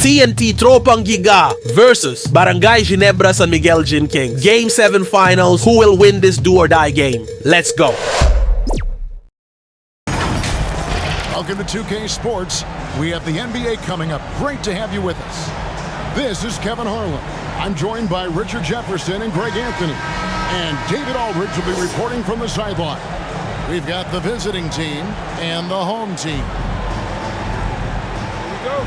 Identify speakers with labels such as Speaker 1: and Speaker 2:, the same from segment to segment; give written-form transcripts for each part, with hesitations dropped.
Speaker 1: TNT Tropang GIGA versus Barangay Ginebra San Miguel Gin Kings. Game 7 finals. Who will win this do or die game? Let's go.
Speaker 2: Welcome to 2K Sports. We have the NBA coming up. Great to have you with us. This is Kevin Harlan. I'm joined by Richard Jefferson and Greg Anthony. And David Aldridge will be reporting from the sideline. We've got the visiting team and the home team. Here we go.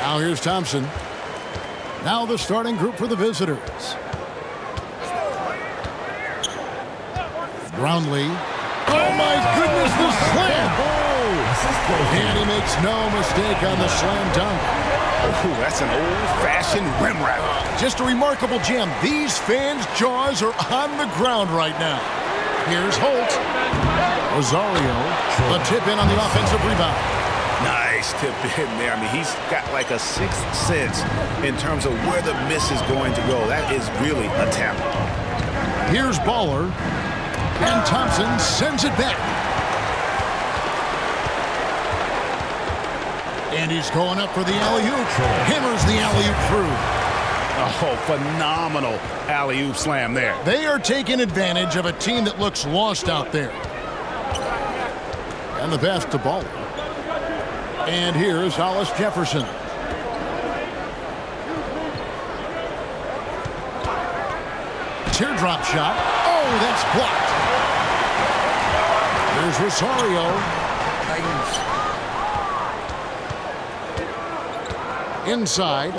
Speaker 2: Now here's Thompson. Now the starting group for the visitors. Brownlee. Oh my goodness, the slam! And he makes no mistake on the slam dunk.
Speaker 3: Oh, that's an old-fashioned rim wrap.
Speaker 2: Just a remarkable jam. These fans' jaws are on the ground right now. Here's Holt. Rosario. The tip in on the offensive rebound.
Speaker 3: Nice tip in there. I mean, he's got like a sixth sense in terms of where the miss is going to go. That is really a talent.
Speaker 2: Here's Baller. And Thompson sends it back. And he's going up for the alley-oop. Hammers the alley-oop through.
Speaker 3: Oh, phenomenal alley-oop slam there.
Speaker 2: They are taking advantage of a team that looks lost out there. And the pass to Baller. And here's Hollis Jefferson. Teardrop shot. Oh, that's blocked. There's Rosario. Inside.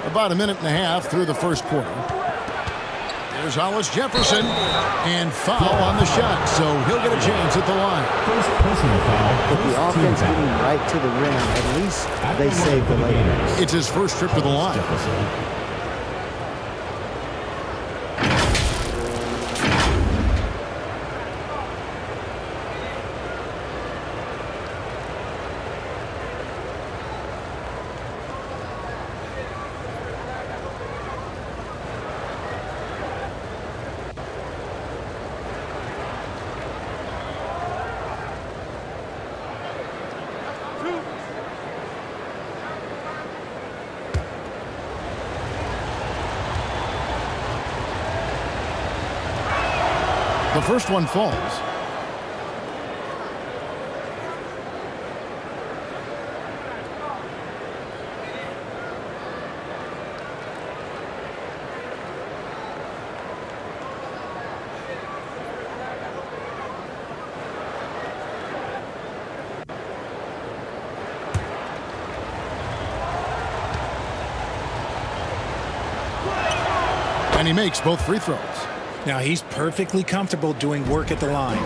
Speaker 2: About a minute and a half through the first quarter. There's Hollis Jefferson. And foul on the shot, so he'll get a chance at the line.
Speaker 4: With the offense getting right to the rim, at least they save the layup.
Speaker 2: It's his first trip to the line. The first one falls. And he makes both free throws.
Speaker 5: Now he's perfectly comfortable doing work at the line.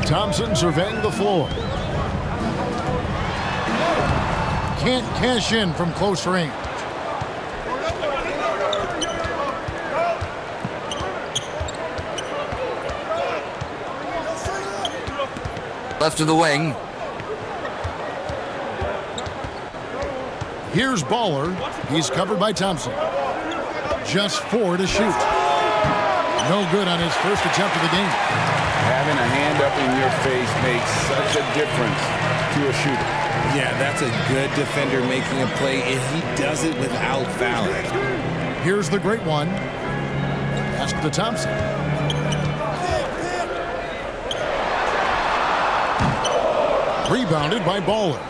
Speaker 2: Thompson surveying the floor. Can't cash in from close range.
Speaker 6: Left of the wing.
Speaker 2: Here's Baller. He's covered by Thompson. Just 4 to shoot. No good on his first attempt of the game.
Speaker 3: Having a hand up in your face makes such a difference to a shooter.
Speaker 5: Yeah, that's a good defender making a play, and he does it without fouling.
Speaker 2: Here's the great one. Pass to Thompson. Rebounded by Baller.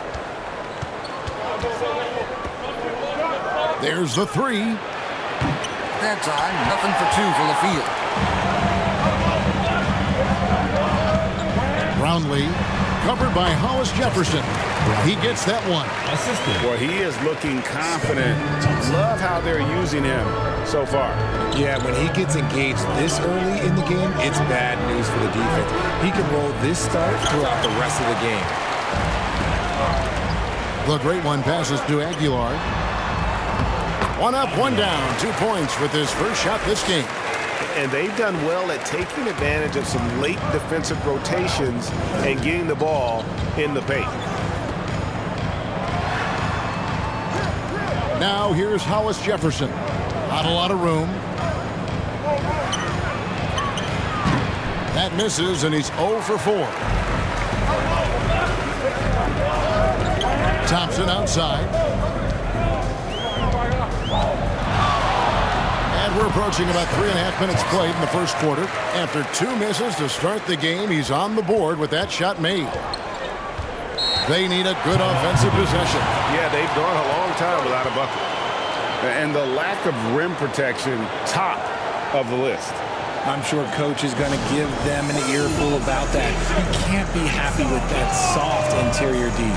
Speaker 2: There's the three.
Speaker 6: That time, nothing for 2 from the field.
Speaker 2: Brownlee, covered by Hollis Jefferson. He gets that one.
Speaker 3: Well, he is looking confident. Love how they're using him so far.
Speaker 5: Yeah, when he gets engaged this early in the game, it's bad news for the defense. He can roll this start throughout the rest of the game.
Speaker 2: The great one passes to Aguilar. 1 up, 1 down. 2 points with his first shot this game.
Speaker 3: And they've done well at taking advantage of some late defensive rotations and getting the ball in the paint.
Speaker 2: Now here's Hollis Jefferson. Not a lot of room. That misses, and he's 0 for 4. Thompson outside. And we're approaching about 3.5 minutes played in the first quarter. After 2 misses to start the game, he's on the board with that shot made. They need a good offensive possession.
Speaker 3: Yeah, they've gone a long time without a bucket. And the lack of rim protection, top of the list.
Speaker 5: I'm sure coach is going to give them an earful about that. You can't be happy with that soft interior D.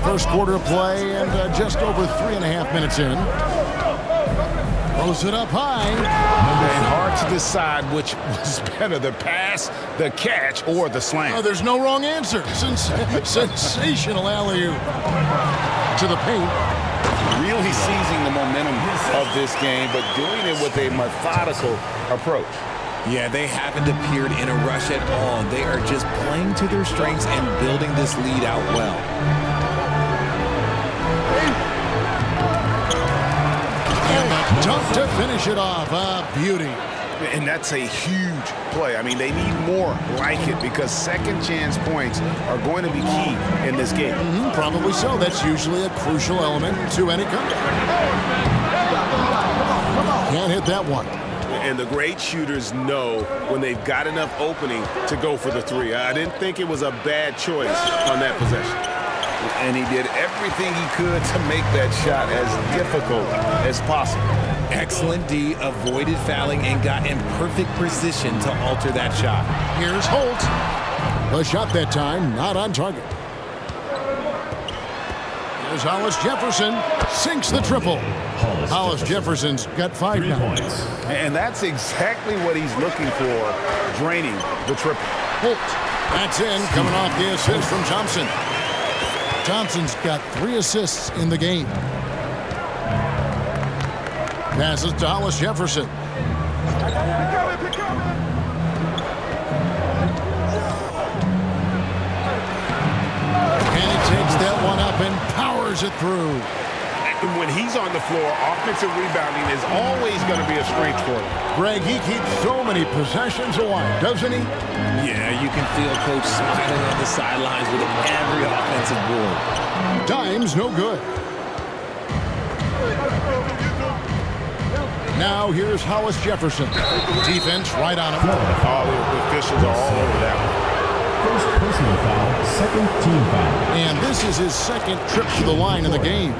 Speaker 2: First quarter of play and just over 3.5 minutes in. Throws it up high.
Speaker 3: And hard to decide which was better, the pass, the catch, or the slam.
Speaker 2: Oh, there's no wrong answer. Sensational alley-oop to the paint.
Speaker 3: Really seizing the momentum of this game, but doing it with a methodical approach.
Speaker 5: Yeah, they haven't appeared in a rush at all. They are just playing to their strengths and building this lead out well.
Speaker 2: Dunk to finish it off. Beauty.
Speaker 3: And that's a huge play. I mean, they need more like it because second chance points are going to be key in this game.
Speaker 2: Probably so. That's usually a crucial element to any comeback. Can't hit that one.
Speaker 3: And the great shooters know when they've got enough opening to go for the three. I didn't think it was a bad choice on that possession. And he did everything he could to make that shot as difficult as possible.
Speaker 5: Excellent D, avoided fouling and got in perfect position to alter that shot.
Speaker 2: Here's Holt. The shot that time, not on target. Here's Hollis Jefferson. Sinks the triple. Hollis Jefferson's got 5 now.
Speaker 3: And that's exactly what he's looking for, draining the triple.
Speaker 2: Holt. That's in, coming off the assist from Thompson. Thompson's got 3 assists in the game. Passes to Hollis Jefferson. And he takes that one up and powers it through.
Speaker 3: When he's on the floor, offensive rebounding is always going to be a strength for him.
Speaker 2: Greg, he keeps so many possessions alive, doesn't he?
Speaker 5: Yeah, you can feel Coach smiling on the sidelines with every offensive board.
Speaker 2: Time's no good. Now here's Hollis Jefferson. Defense right on him.
Speaker 3: Oh, the officials are all over that one.
Speaker 7: First personal foul, second team foul.
Speaker 2: And this is his second trip to the line in the game.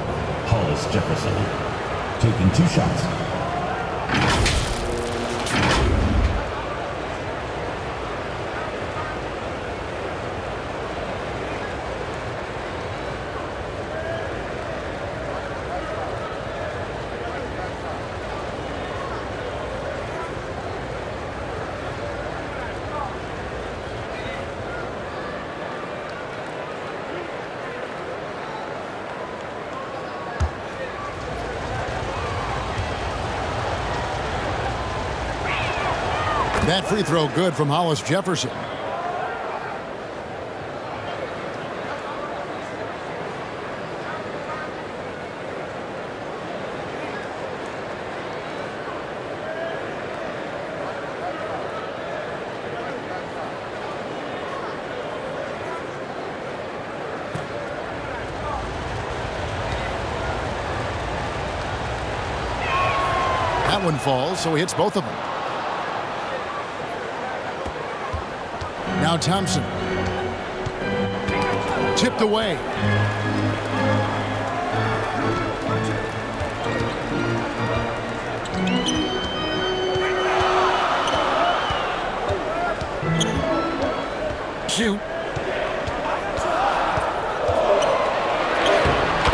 Speaker 7: Hollis Jefferson taking 2 shots.
Speaker 2: That free throw good from Hollis Jefferson. That one falls, so he hits both of them. Now Thompson. Tipped away. Shoot.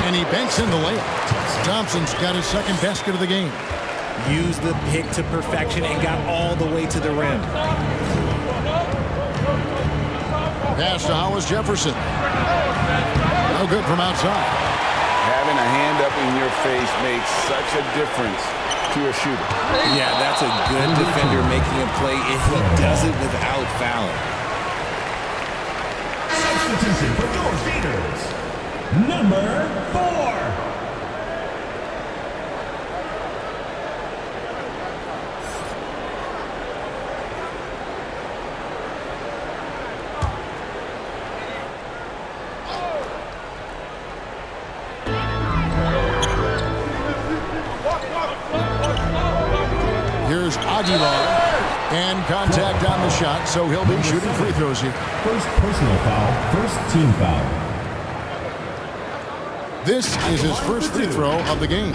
Speaker 2: And he banks in the layup. Thompson's got his second basket of the game.
Speaker 5: Used the pick to perfection and got all the way to the rim.
Speaker 2: Pass to Hollis Jefferson. No good from outside.
Speaker 3: Having a hand up in your face makes such a difference to a shooter.
Speaker 5: Yeah, that's a good defender making a play if he does it without fouling.
Speaker 7: Substitution for your Gators. Number 4.
Speaker 2: Here's Aguilar. And contact on the shot, so he'll be shooting free throws here.
Speaker 7: First personal foul, first team foul.
Speaker 2: This is his first free throw of the game.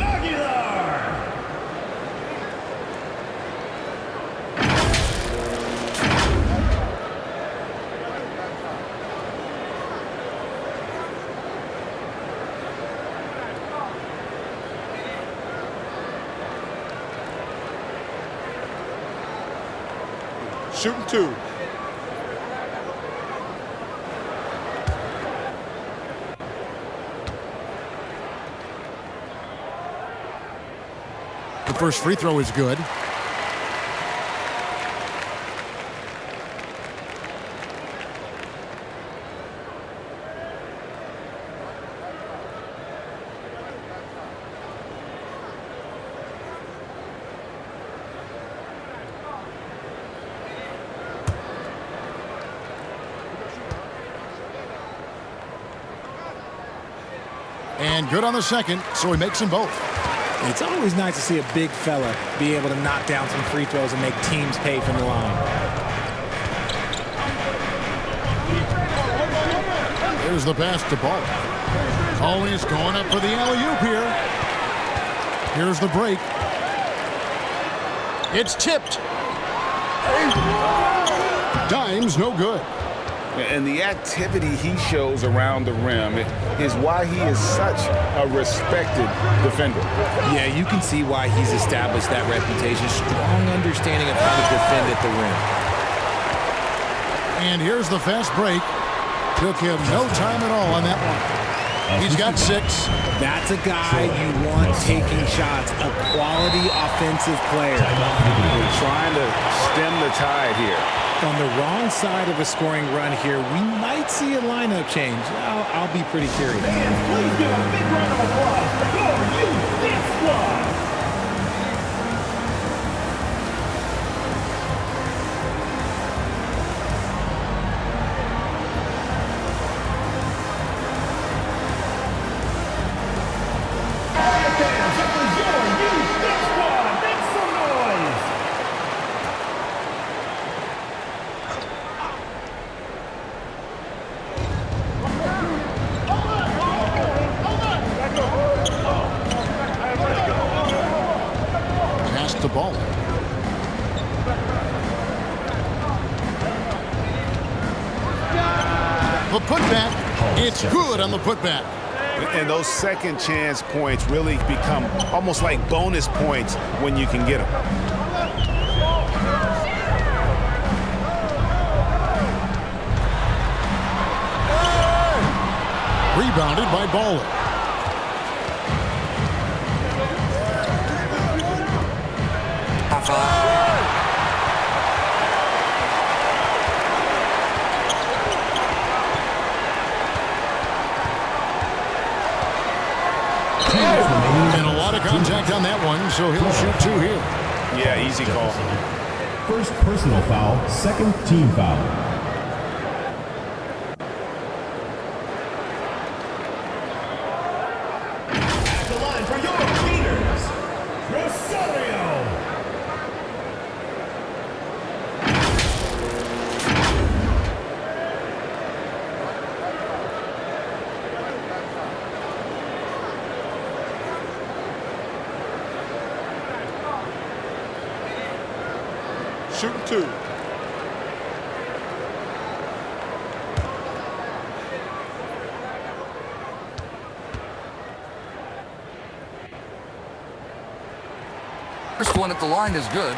Speaker 3: Shooting 2.
Speaker 2: The first free throw is good. And good on the second, so he makes them both.
Speaker 5: It's always nice to see a big fella be able to knock down some free throws and make teams pay from the line.
Speaker 2: Here's the pass to Ball. Always going up for the alley-oop here. Here's the break. It's tipped. Dime's no good.
Speaker 3: And the activity he shows around the rim is why he is such a respected defender.
Speaker 5: Yeah, you can see why he's established that reputation. Strong understanding of how to defend at the rim.
Speaker 2: And here's the fast break. Took him no time at all on that one. He's got 6.
Speaker 5: That's a guy you want taking shots, a quality offensive player.
Speaker 3: We're trying to stem the tide here.
Speaker 5: On the wrong side of a scoring run here, we might see a lineup change. I'll be pretty curious.
Speaker 7: Fans, please give a big round of applause for your youth dance squad. Fans, that was your youth dance squad. Make some noise.
Speaker 2: Pass the ball. The putback. It's good on the putback.
Speaker 3: And those second chance points really become almost like bonus points when you can get them.
Speaker 2: Rebounded by Baller. And a lot of contact on that one, so he'll shoot 2 here.
Speaker 3: Yeah, easy call.
Speaker 7: First personal foul, second team foul. At the line for your Gators, Rosario.
Speaker 3: Shooting 2.
Speaker 6: First one at the line is good.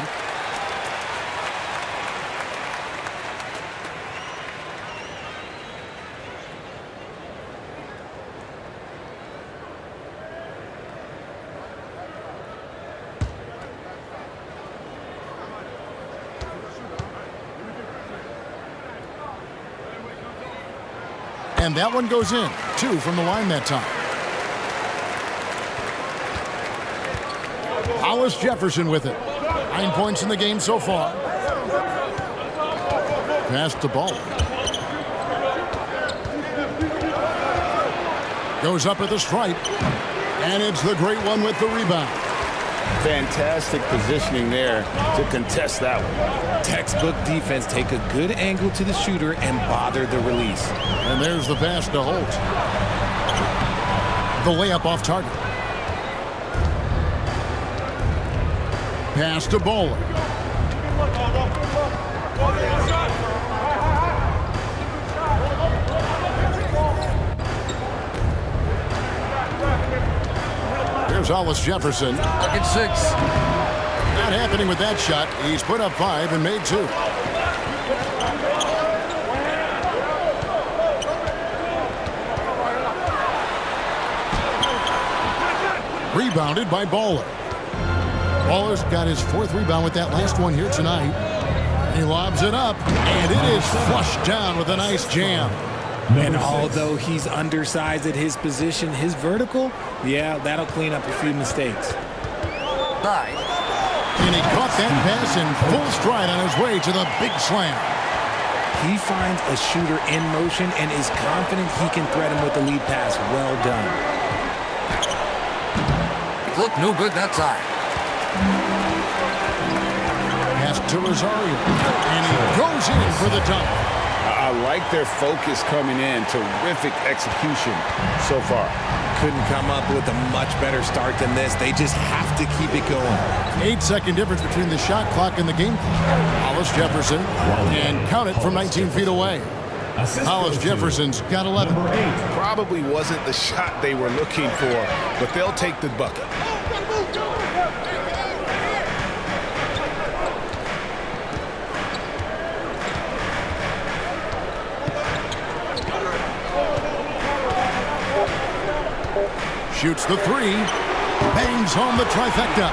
Speaker 2: And that one goes in. 2 from the line that time. Hollis Jefferson with it. 9 points in the game so far. Pass to ball. Goes up at the stripe. And it's the great one with the rebound.
Speaker 3: Fantastic positioning there to contest that one.
Speaker 5: Textbook defense. Take a good angle to the shooter and bother the release.
Speaker 2: And there's the pass to Holt. The layup off target. Pass to Bowler. Here's Hollis Jefferson.
Speaker 6: Bucket 6.
Speaker 2: Not happening with that shot. He's put up 5 and made 2. Rebounded by Bowler. Bowler's got his 4th rebound with that last one here tonight. He lobs it up, and it is flushed down with a nice jam.
Speaker 5: And although he's undersized at his position, his vertical, yeah, that'll clean up a few mistakes.
Speaker 6: 9.
Speaker 2: And he caught that pass in full stride on his way to the big slam.
Speaker 5: He finds a shooter in motion and is confident he can threat him with the lead pass. Well done.
Speaker 6: Look no good that time.
Speaker 2: Pass to Rosario. And he goes in for the dunk.
Speaker 3: I like their focus coming in. Terrific execution so far.
Speaker 5: Couldn't come up with a much better start than this. They just have to keep it going.
Speaker 2: 8-second difference between the shot clock and the game clock. Hollis Jefferson, and count it from 19 feet away. Hollis Jefferson's got 11.
Speaker 3: Probably wasn't the shot they were looking for, but they'll take the bucket.
Speaker 2: Shoots the 3. Bangs home the trifecta.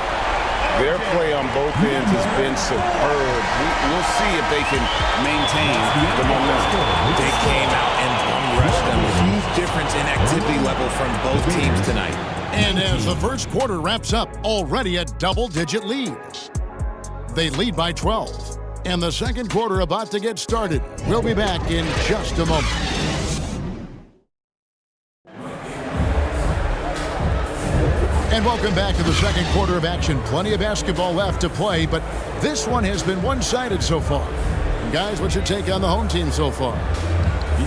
Speaker 3: Their play on both ends has been superb. We'll see if they can maintain the momentum.
Speaker 5: They came out and bum rushed them. Huge difference in activity level from both teams tonight.
Speaker 2: And as the first quarter wraps up, already a double-digit lead. They lead by 12. And the second quarter about to get started. We'll be back in just a moment. And welcome back to the second quarter of action. Plenty of basketball left to play, but this one has been one-sided so far. Guys, what's your take on the home team so far?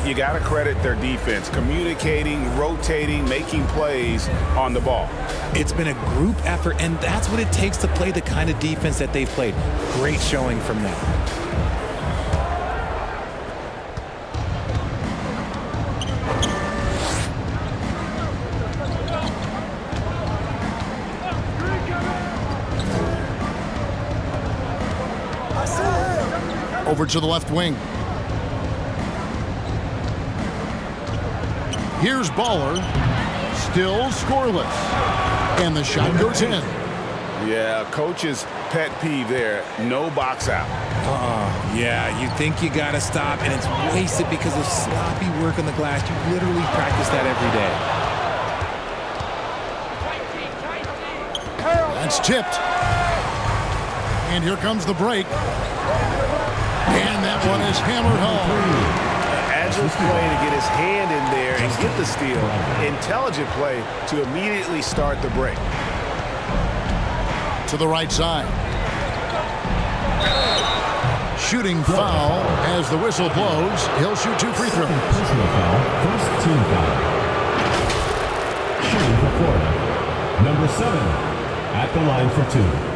Speaker 3: You got to credit their defense, communicating, rotating, making plays on the ball.
Speaker 5: It's been a group effort, and that's what it takes to play the kind of defense that they've played. Great showing from them.
Speaker 2: Over to the left wing. Here's Baller. Still scoreless. And the shot goes in.
Speaker 3: Yeah, coach's pet peeve there. No box out.
Speaker 5: Yeah, you think you got to stop, and it's wasted because of sloppy work on the glass. You literally practice that every day.
Speaker 2: That's tipped. And here comes the break. And that one is hammered home.
Speaker 3: Agile play to get his hand in there and get the steal. Intelligent play to immediately start the break.
Speaker 2: To the right side. Shooting foul as the whistle blows. He'll shoot 2 free throws.
Speaker 8: Personal foul, first team foul. Shooting for Florida. Number 7 at the line for 2.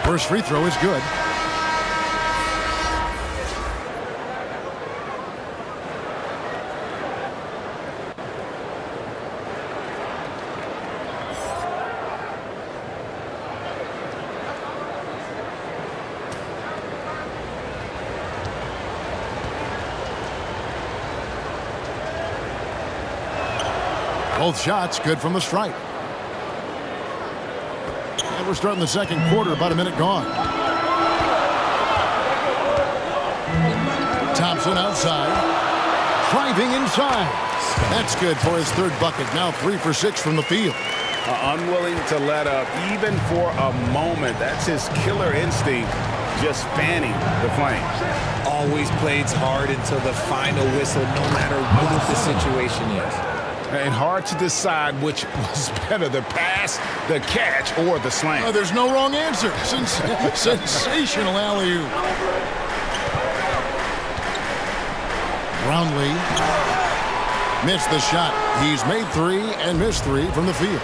Speaker 2: First free throw is good. Both shots good from the stripe. And we're starting the second quarter, about a minute gone. Thompson outside. Driving inside. That's good for his third bucket. Now 3 for 6 from the field.
Speaker 3: Unwilling to let up even for a moment. That's his killer instinct, just fanning the flames.
Speaker 5: Always plays hard until the final whistle, no matter what the situation is.
Speaker 3: And hard to decide which was better, the pass, the catch, or the slam.
Speaker 2: There's no wrong answer. Sensational alley-oop. Brownlee missed the shot. He's made 3 and missed 3 from the field.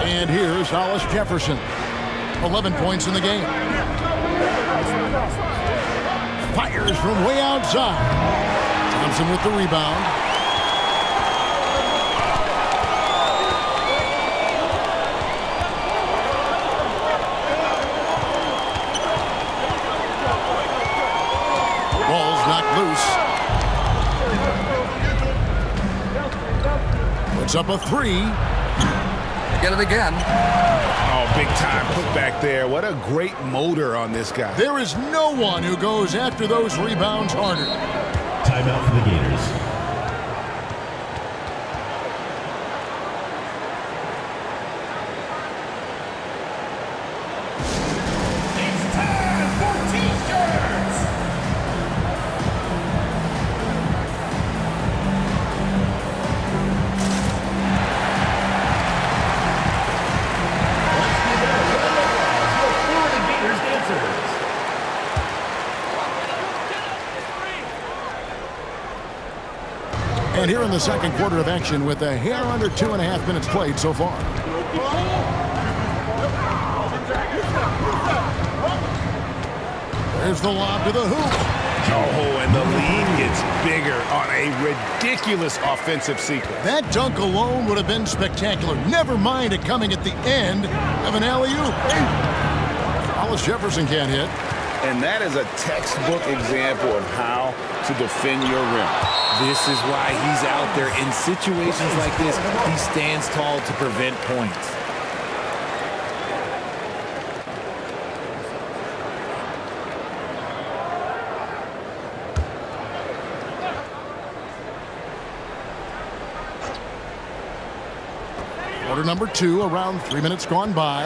Speaker 2: And here's Hollis Jefferson. 11 points in the game. Fires from way outside. Thompson with the rebound. Ball's knocked loose. Puts up a 3.
Speaker 6: Get it again.
Speaker 3: Oh, big time put back there. What a great motor on this guy.
Speaker 2: There is no one who goes after those rebounds harder.
Speaker 8: Timeout for the Gators.
Speaker 7: It's time for T-shirts.
Speaker 2: And here in the second quarter of action with a hair under 2.5 minutes played so far. There's the lob to the hoop.
Speaker 3: Oh, and the lead gets bigger on a ridiculous offensive sequence.
Speaker 2: That dunk alone would have been spectacular. Never mind it coming at the end of an alley-oop. Hollis Jefferson can't hit.
Speaker 3: And that is a textbook example of how to defend your rim.
Speaker 5: This is why he's out there. In situations like this, he stands tall to prevent points.
Speaker 2: Quarter number 2, around 3 minutes gone by.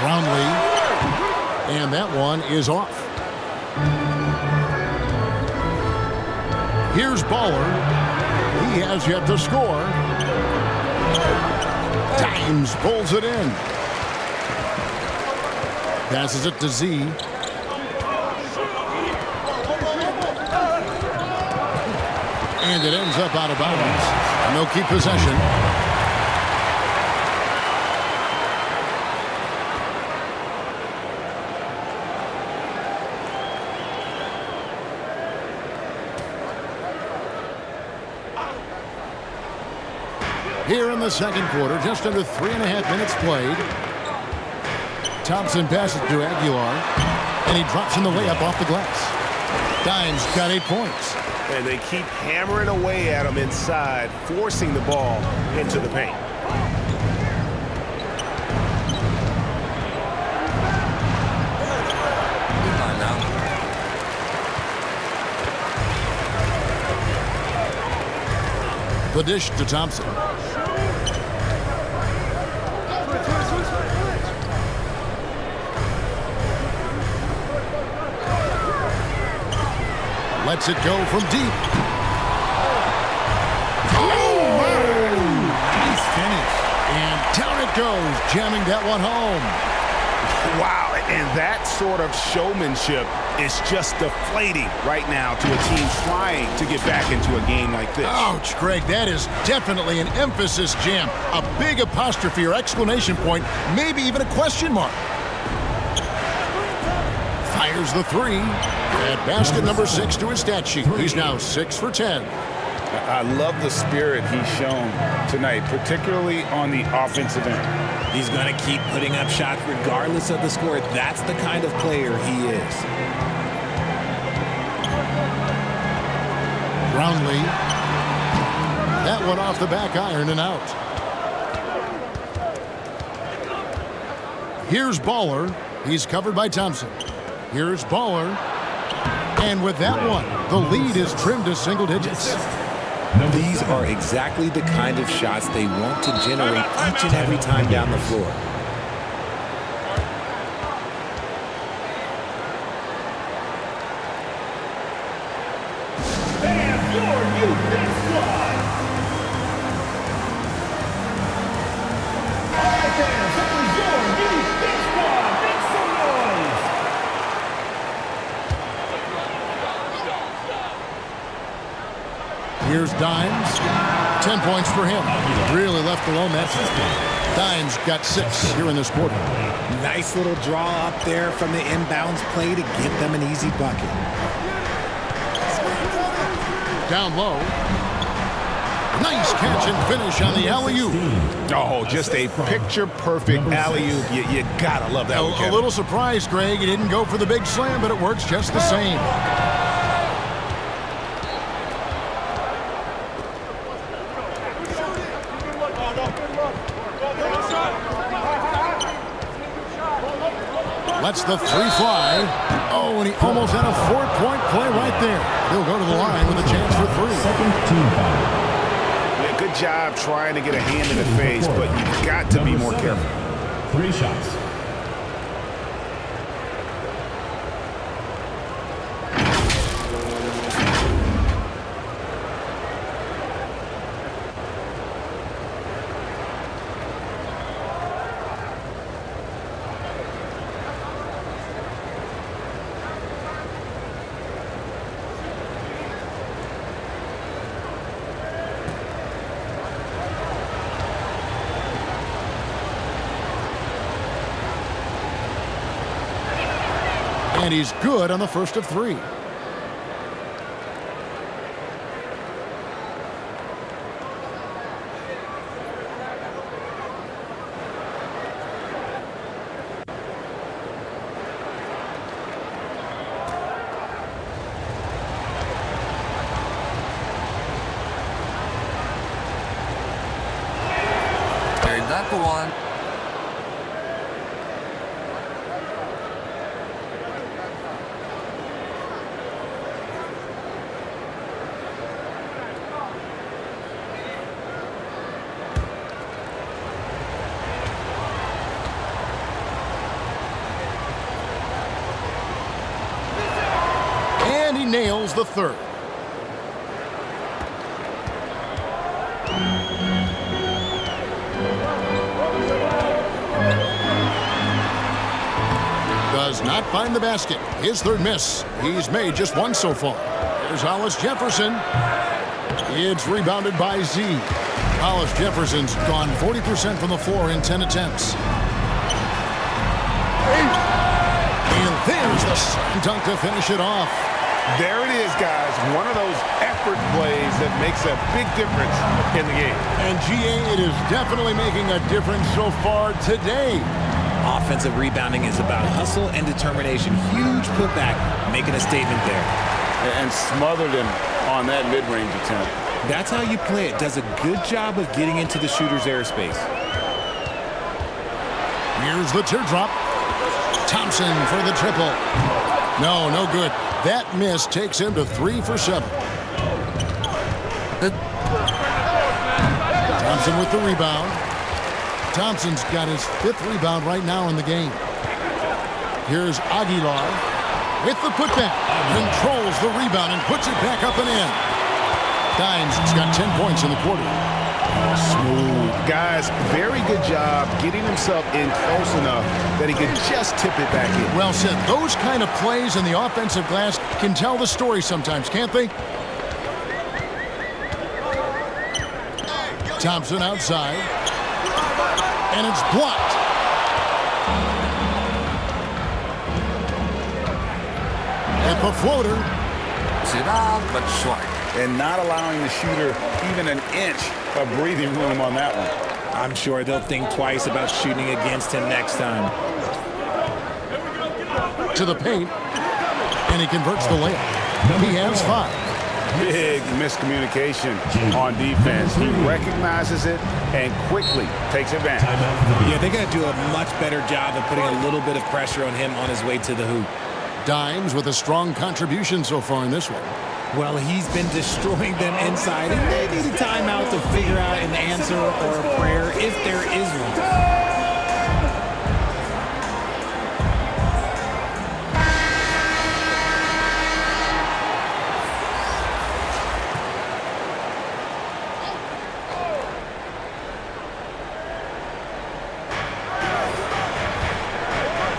Speaker 2: Brownlee. And that one is off. Here's Baller. He has yet to score. Dimes pulls it in. Passes it to Z. And it ends up out of bounds. And they'll keep possession. Here in the second quarter, just under 3.5 minutes played. Thompson passes to Aguilar, and he drops in the layup off the glass. Dimes got 8 points.
Speaker 3: And they keep hammering away at him inside, forcing the ball into the paint.
Speaker 2: The dish to Thompson. Lets it go from deep. Oh! Nice finish. And down it goes, jamming that one home.
Speaker 3: Wow, and that sort of showmanship It's just deflating right now to a team trying to get back into a game like this.
Speaker 2: Ouch, Greg, that is definitely an emphasis jam. A big apostrophe or exclamation point, maybe even a question mark. Fires the three. At basket number 6 to his stat sheet. He's now 6 for 10.
Speaker 3: I love the spirit he's shown tonight, particularly on the offensive end.
Speaker 5: He's going to keep putting up shots regardless of the score. That's the kind of player he is.
Speaker 2: Brownlee. That one off the back iron and out. Here's Baller. He's covered by Thompson. Here's Baller. And with that one, the lead is trimmed to single digits.
Speaker 5: These are exactly the kind of shots they want to generate each and every time down the floor.
Speaker 7: And your youth big squad. All right, fans, that was your youth big squad. Make some noise.
Speaker 2: Here's Dimes. 10 points for him. Really left alone that time. Dimes got 6 here in this quarter.
Speaker 5: Nice little draw up there from the inbounds play to get them an easy bucket.
Speaker 2: Down low. Nice catch and finish on the alley-oop.
Speaker 3: Oh, just a picture-perfect alley-oop. You gotta love that one,
Speaker 2: A little surprised, Greg. He didn't go for the big slam, but it works just the same. Lets the three fly. Oh, and he almost had a 4-point play right there. He'll go to the line with a chance for 3.
Speaker 8: Second team foul.
Speaker 3: Yeah, good job trying to get a hand in the face, but you've got to be more careful.
Speaker 8: 3 shots.
Speaker 2: And he's good on the first of 3.
Speaker 6: There's that the one.
Speaker 2: And he nails the third. Does not find the basket. His third miss. He's made just 1 so far. There's Hollis Jefferson. It's rebounded by Z. Hollis Jefferson's gone 40% from the floor in 10 attempts. And there's the slam dunk to finish it off.
Speaker 3: There it is, guys. One of those effort plays that makes a big difference in the game.
Speaker 2: And GA, it is definitely making a difference so far today.
Speaker 5: Offensive rebounding is about hustle and determination. Huge putback, making a statement there.
Speaker 3: And smothered him on that mid-range attempt.
Speaker 5: That's how you play it. Does a good job of getting into the shooter's airspace.
Speaker 2: Here's the teardrop. Thompson for the triple. No, no good. That miss takes him to 3 for 7. Thompson with the rebound. Thompson's got his 5th rebound right now in the game. Here's Aguilar with the putback. Controls the rebound and puts it back up and in. Dimes has got 10 points in the quarter.
Speaker 3: Smooth. Guys, very good job getting himself in close enough that he could just tip it back in.
Speaker 2: Well said. Those kind of plays in the offensive glass can tell the story sometimes, can't they? Thompson outside. And it's blocked. At the floater.
Speaker 6: Sit out, but short.
Speaker 3: And not allowing the shooter even an inch of breathing room on that one.
Speaker 5: I'm sure they'll think twice about shooting against him next time.
Speaker 2: To the paint. And he converts the layup. He has 5.
Speaker 3: Big miscommunication on defense. He recognizes it and quickly takes advantage.
Speaker 5: Yeah, they got to do a much better job of putting a little bit of pressure on him on his way to the hoop.
Speaker 2: Dimes with a strong contribution so far in this one.
Speaker 5: Well, he's been destroying them inside, and they need a timeout to figure out an answer or a prayer if there is one.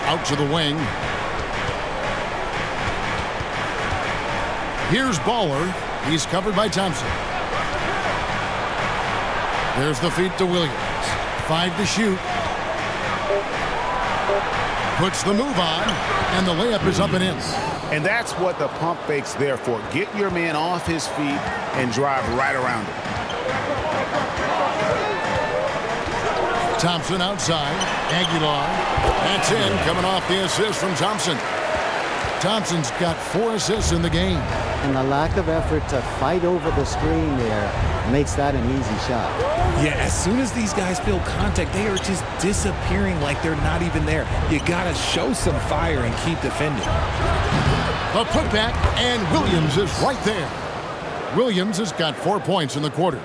Speaker 2: Out to the wing. Here's Baller. He's covered by Thompson. There's the feed to Williams. 5 to shoot. Puts the move on, and the layup is up and in.
Speaker 3: And that's what the pump fake's there for. Get your man off his feet and drive right around him.
Speaker 2: Thompson outside. Aguilar. That's in, coming off the assist from Thompson. Thompson's got 4 assists in the game.
Speaker 4: And the lack of effort to fight over the screen there makes that an easy shot.
Speaker 5: Yeah, as soon as these guys feel contact, they are just disappearing like they're not even there. You got to show some fire and keep defending.
Speaker 2: The putback, and Williams is right there. Williams has got 4 points in the quarter.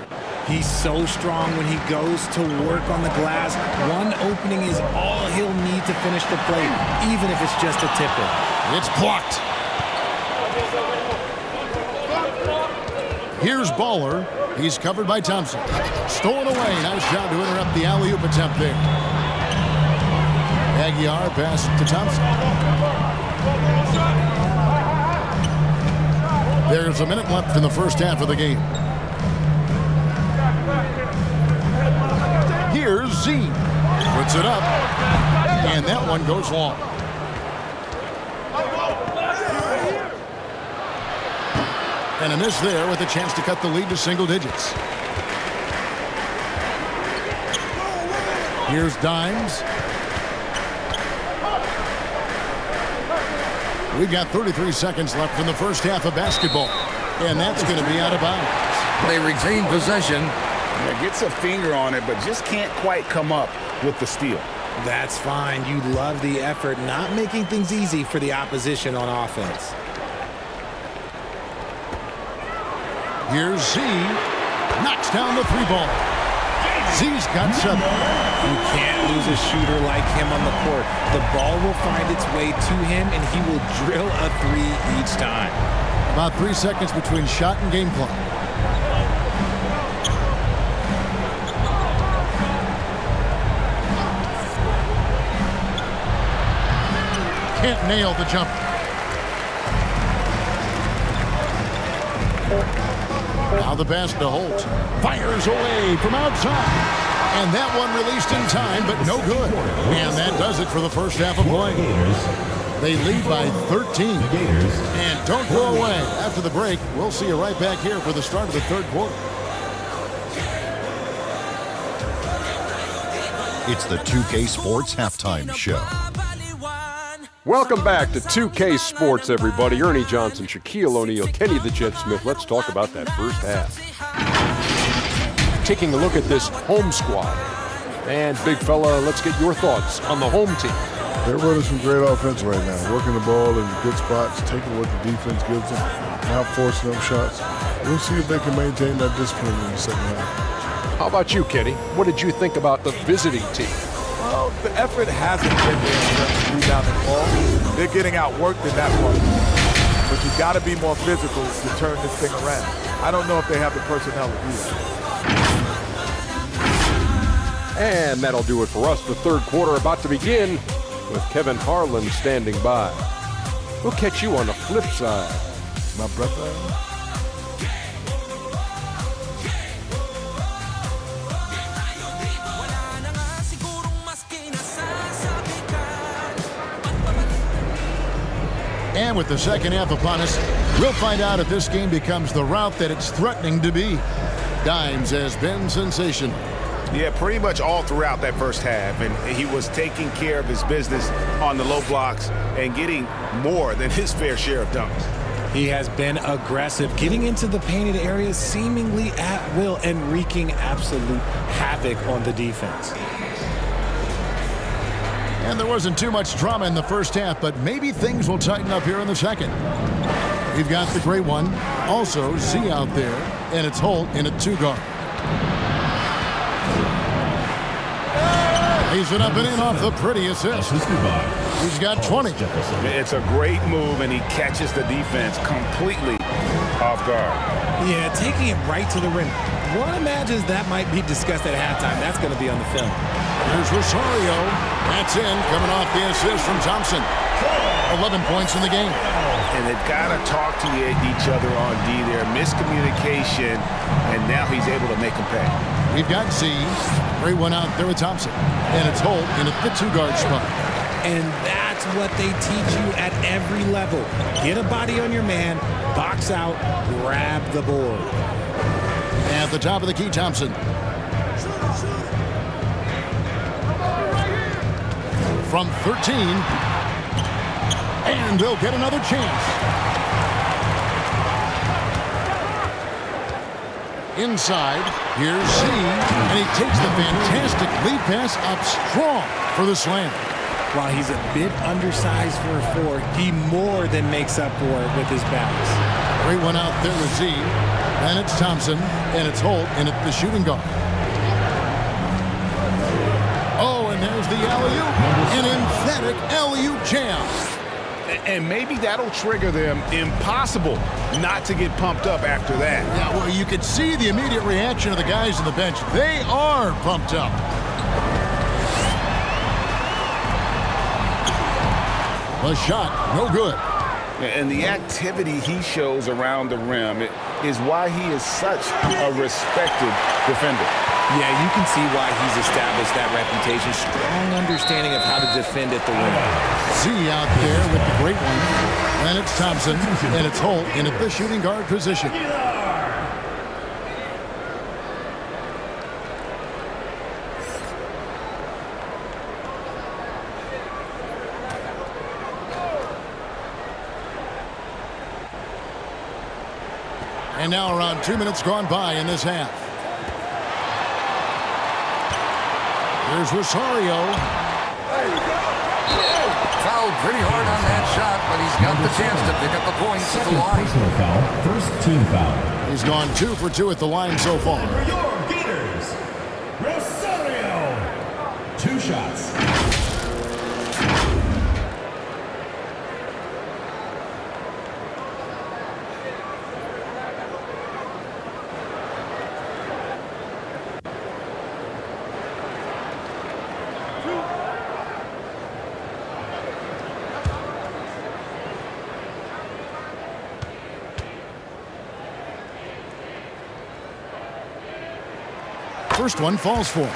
Speaker 5: He's so strong when he goes to work on the glass. One opening is all he'll need to finish the play, even if it's just a tip-in.
Speaker 2: It's blocked. Here's Baller. He's covered by Thompson. Stolen away. Nice job to interrupt the alley-oop attempt there. Aguilar pass to Thompson. There's a minute left in the first half of the game. Here's Z. Puts it up. And that one goes long. And a miss there with a chance to cut the lead to single digits. Here's Dimes. We've got 33 seconds left in the first half of basketball. And that's going to be out of bounds.
Speaker 6: They retain possession.
Speaker 3: Yeah, gets a finger on it, but just can't quite come up with the steal.
Speaker 5: That's fine. You love the effort, not making things easy for the opposition on offense.
Speaker 2: Here's Z. Knocks down the 3 ball. Z's got 7.
Speaker 5: You can't lose a shooter like him on the court. The ball will find its way to him, and he will drill a 3 each time.
Speaker 2: About 3 seconds between shot and game clock. Can't nail the jumper. Now the pass to Holt. Fires away from outside. And that one released in time, but no good. And that does it for the first half of play. They lead by 13. And don't go away. After the break, we'll see you right back here for the start of the third quarter.
Speaker 9: It's the 2K Sports Halftime Show.
Speaker 10: Welcome back to 2K Sports, everybody. Ernie Johnson, Shaquille O'Neal, Kenny the Jet Smith. Let's talk about that first half. Taking a look at this home squad. And, big fella, let's get your thoughts on the home team.
Speaker 11: They're running some great offense right now, working the ball in good spots, taking what the defense gives them, not forcing them shots. We'll see if they can maintain that discipline in the second half.
Speaker 10: How about you, Kenny? What did you think about the visiting team?
Speaker 12: Well, the effort hasn't been there in terms of rebounding the ball. They're getting outworked in that part. But you've got to be more physical to turn this thing around. I don't know if they have the personnel to do that.
Speaker 10: And that'll do it for us. The third quarter about to begin with Kevin Harlan standing by. We'll catch you on the flip side.
Speaker 11: My brother.
Speaker 2: And with the second half upon us, we'll find out if this game becomes the route that it's threatening to be. Dimes has been sensational.
Speaker 3: Yeah, pretty much all throughout that first half, and he was taking care of his business on the low blocks and getting more than his fair share of dunks.
Speaker 5: He has been aggressive, getting into the painted areas seemingly at will and wreaking absolute havoc on the defense.
Speaker 2: And there wasn't too much drama in the first half, but maybe things will tighten up here in the second. We've got the great one, also Z out there, and it's Holt in a two-guard. He's it up and in off the pretty assist. He's got 20.
Speaker 3: It's a great move, and he catches the defense completely off guard.
Speaker 5: Yeah, taking it right to the rim. One imagines that might be discussed at halftime. That's going to be on the film.
Speaker 2: Here's Rosario. That's in, coming off the assist from Thompson. 11 points in the game.
Speaker 3: And they've got to talk to each other on D there. Miscommunication, and now he's able to make them pay.
Speaker 2: We've got Z. Great one out there with Thompson. And it's Holt in the two-guard spot.
Speaker 5: And that's what they teach you at every level. Get a body on your man, box out, grab the board.
Speaker 2: At the top of the key, Thompson. From 13. And they'll get another chance. Inside, here's Z, and he takes the fantastic lead pass up strong for the slam.
Speaker 5: While he's a bit undersized for a four, he more than makes up for it with his balance.
Speaker 2: Great one out there with Z, and it's Thompson, and it's Holt in at the shooting guard. Oh, and there's the alley-oop, an emphatic alley-oop jam.
Speaker 3: And maybe that'll trigger them. Impossible not to get pumped up after that.
Speaker 2: Yeah, well, you could see the immediate reaction of the guys on the bench. They are pumped up. A shot, no good.
Speaker 3: And the activity he shows around the rim is why he is such a respected defender.
Speaker 5: Yeah, you can see why he's established that reputation. Strong understanding of how to defend at the rim.
Speaker 2: Z out there with the great one. And it's Thompson, and it's Holt in at the shooting guard position. And now around 2 minutes gone by in this half. Here's Rosario.
Speaker 6: Fouled pretty hard on that shot, but he's got the chance to pick up the points at the line.
Speaker 8: Personal foul, first team foul.
Speaker 2: He's gone 2 for 2 at the line so far.
Speaker 7: For your Gators, Rosario.
Speaker 8: 2 shots.
Speaker 2: First one falls for him.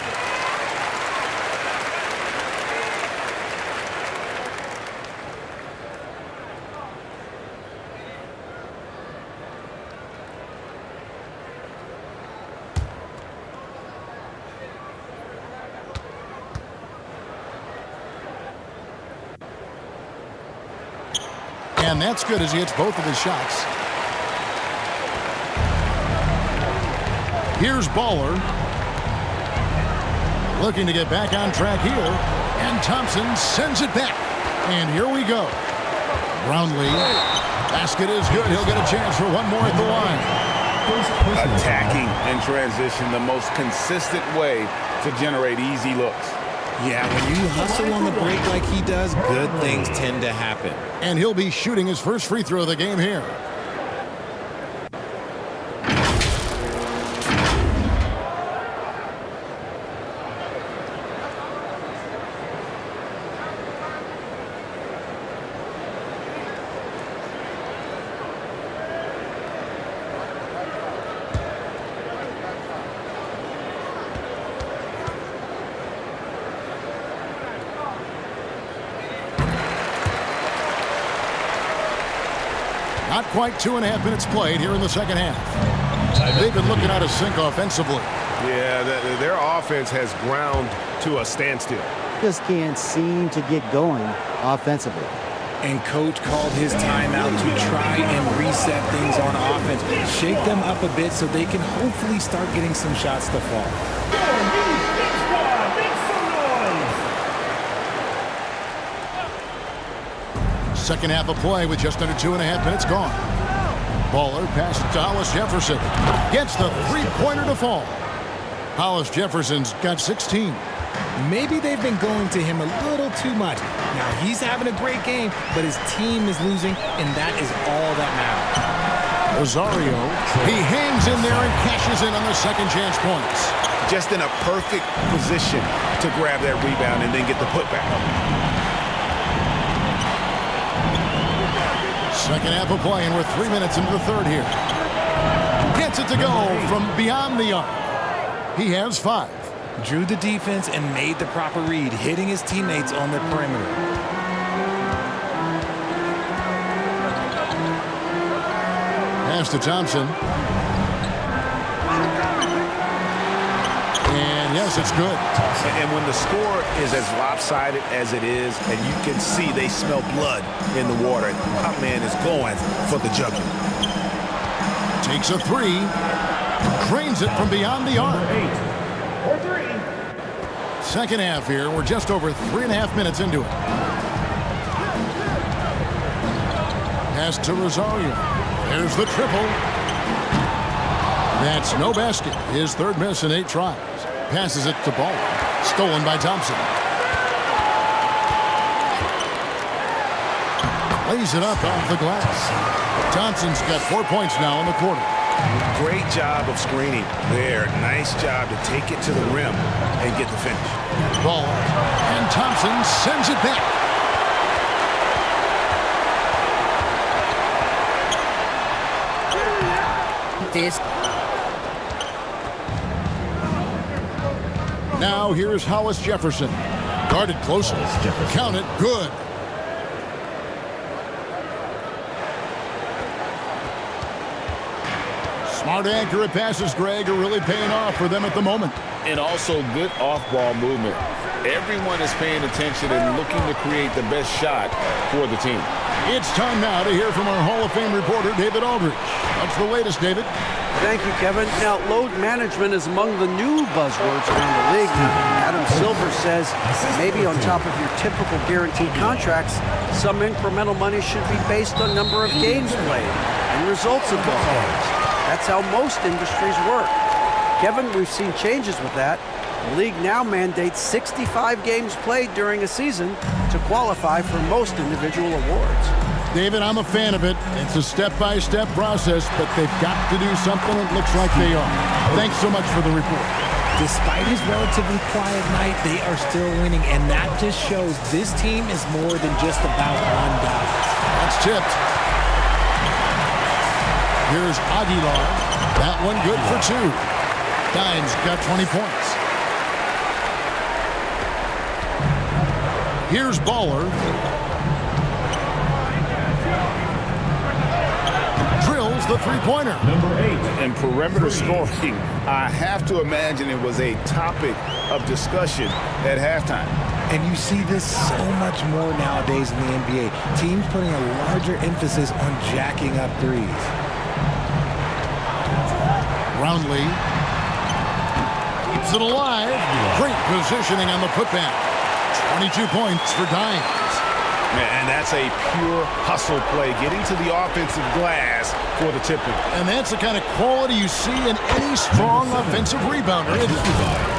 Speaker 2: And that's good as he hits both of his shots. Here's Baller. Looking to get back on track here. And Thompson sends it back. And here we go. Brownlee. Basket is good. He'll get a chance for one more at the line.
Speaker 3: Attacking in transition, the most consistent way to generate easy looks.
Speaker 5: Yeah, when you hustle on the break like he does, good things tend to happen.
Speaker 2: And he'll be shooting his first free throw of the game here. Not quite 2.5 minutes played here in the second half. They've been looking out of sync offensively.
Speaker 3: Yeah, their offense has ground to a standstill.
Speaker 4: Just can't seem to get going offensively.
Speaker 5: And coach called his timeout to try and reset things on offense. Shake them up a bit so they can hopefully start getting some shots to fall.
Speaker 2: Second half of play with just under 2.5 minutes gone. Baller passes to Hollis Jefferson. Gets the three-pointer to fall. Hollis Jefferson's got 16.
Speaker 5: Maybe they've been going to him a little too much. Now he's having a great game, but his team is losing, and that is all that matters.
Speaker 2: Rosario, he hangs in there and cashes in on the second chance points.
Speaker 3: Just in a perfect position to grab that rebound and then get the putback.
Speaker 2: Second half of play, and we're 3 minutes into the third here. Gets it to go from beyond the arc. He has 5.
Speaker 5: Drew the defense and made the proper read, hitting his teammates on the perimeter.
Speaker 2: Pass to Thompson. And yes, it's good.
Speaker 3: And when the score is as lopsided as it is, and you can see they smell blood in the water, our man is going for the jugular.
Speaker 2: Takes a 3. Drains it from beyond the arc. Second half here. We're just over 3.5 minutes into it. Pass to Rosario. There's the triple. That's no basket. His third miss in 8 tries. Passes it to Ball. Stolen by Thompson. Lays it up off the glass. Thompson's got 4 points now in the quarter.
Speaker 3: Great job of screening there. Nice job to take it to the rim and get the finish.
Speaker 2: Ball. And Thompson sends it back. Now here's Hollis Jefferson. Guarded closely. Count it. Good. Smart, accurate passes, Greg, are really paying off for them at the moment.
Speaker 3: And also good off-ball movement. Everyone is paying attention and looking to create the best shot for the team.
Speaker 2: It's time now to hear from our Hall of Fame reporter, David Aldridge. What's the latest, David?
Speaker 13: Thank you, Kevin. Now, load management is among the new buzzwords around the league. Now, Adam Silver says maybe on top of your typical guaranteed contracts, some incremental money should be based on number of games played and results of those games. That's how most industries work. Kevin, we've seen changes with that. The league now mandates 65 games played during a season to qualify for most individual awards.
Speaker 2: David, I'm a fan of it. It's a step-by-step process, but they've got to do something. It looks like they are. Thanks so much for the report.
Speaker 5: Despite his relatively quiet night, they are still winning, and that just shows this team is more than just about one guy.
Speaker 2: That's tipped. Here's Aguilar. That one good for 2. Dimes got 20 points. Here's Baller. Drills the three-pointer.
Speaker 8: Number 8.
Speaker 3: And perimeter scoring, I have to imagine it was a topic of discussion at halftime.
Speaker 5: And you see this so much more nowadays in the NBA. Teams putting a larger emphasis on jacking up threes.
Speaker 2: Roundley keeps it alive. Great positioning on the putback. 22 points for Dimes.
Speaker 3: And that's a pure hustle play, getting to the offensive glass for the tip-in.
Speaker 2: And that's the kind of quality you see in any strong offensive rebounder.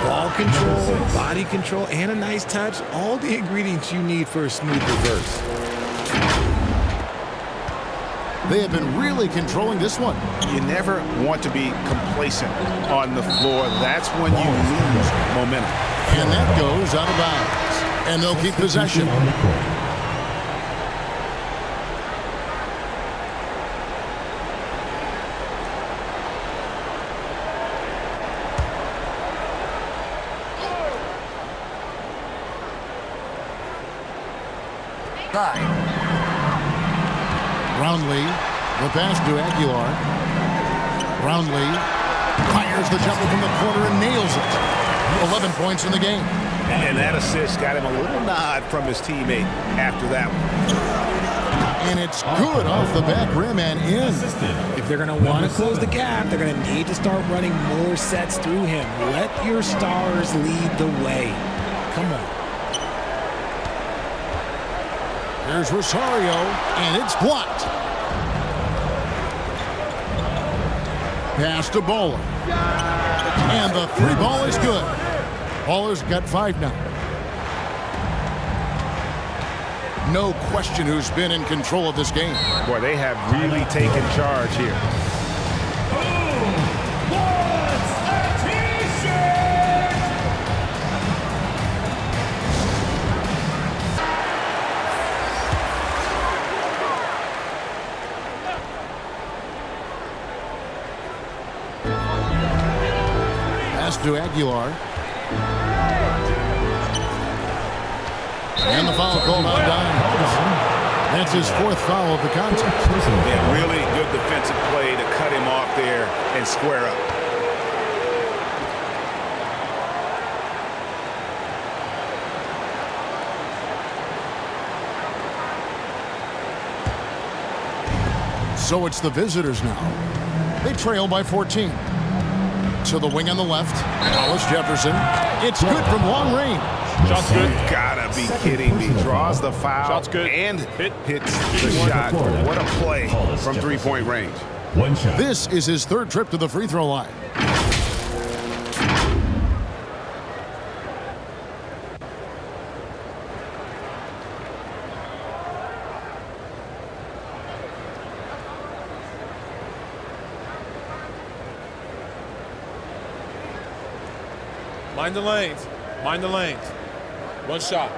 Speaker 5: Ball control, body control, and a nice touch. All the ingredients you need for a smooth reverse.
Speaker 2: They have been really controlling this one.
Speaker 3: You never want to be complacent on the floor. That's when you lose momentum.
Speaker 2: And that goes out of bounds. And they'll keep possession. Roundley The pass to Aguilar. Brownlee fires the jumper from the corner and nails it. 11 points in the game.
Speaker 3: And that assist got him a little nod from his teammate after that one.
Speaker 2: And it's good off the back rim and in.
Speaker 5: If they're going to want to close the gap, they're going to need to start running more sets through him. Let your stars lead the way. Come on.
Speaker 2: There's Rosario, and it's blocked. Pass to Bowler. And the three ball is good. Bowler's got 5 now. No question who's been in control of this game.
Speaker 3: Boy, they have really taken charge here.
Speaker 2: Pass to Aguilar. And the foul called on Dime. That's his 4th foul of the contest.
Speaker 3: Yeah, really good defensive play to cut him off there and square up.
Speaker 2: So it's the visitors now. They trail by 14. To the wing on the left, Hollis Jefferson. It's good from long range.
Speaker 3: Shot's good. Gotta be kidding me. Draws the foul.
Speaker 10: Shot's good.
Speaker 3: And hits the shot. What a play from 3-point range.
Speaker 8: One shot.
Speaker 2: This is his 3rd trip to the free throw line.
Speaker 14: Mind the lanes. Mind the lanes. One shot.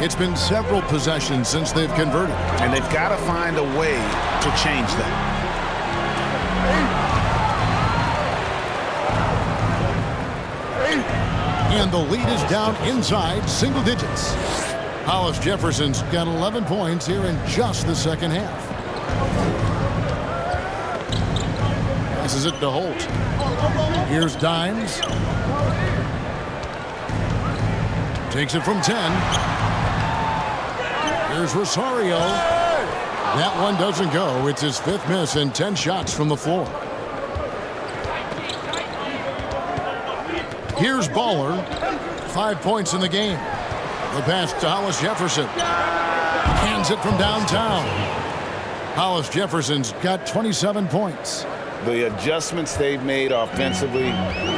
Speaker 2: It's been several possessions since they've converted.
Speaker 3: And they've got to find a way to change that.
Speaker 2: And the lead is down inside single digits. Hollis Jefferson's got 11 points here in just the second half. Passes it to Holt. Here's Dimes. Takes it from 10. Here's Rosario. That one doesn't go. It's his 5th miss and 10 shots from the floor. Here's Baller. 5 points in the game. The pass to Hollis Jefferson. Hands it from downtown. Hollis Jefferson's got 27 points.
Speaker 3: The adjustments they've made offensively,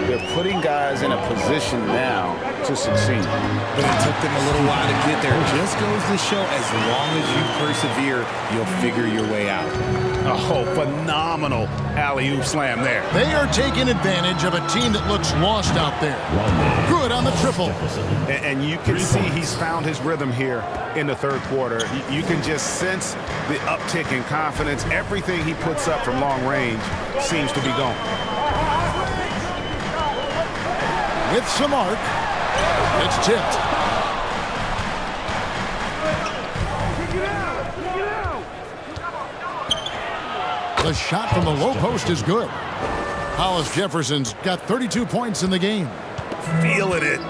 Speaker 3: they're putting guys in a position now to succeed.
Speaker 5: But it took them a little while to get there. It just goes to show as long as you persevere, you'll figure your way out.
Speaker 3: Oh, phenomenal alley-oop slam there.
Speaker 2: They are taking advantage of a team that looks lost out there. Good on the triple.
Speaker 3: And you can see he's found his rhythm here in the 3rd quarter. You can just sense the uptick in confidence. Everything he puts up from long range seems to be gone.
Speaker 2: With some arc, it's tipped. The shot from the low post is good. Hollis Jefferson's got 32 points in the game.
Speaker 3: Feeling it.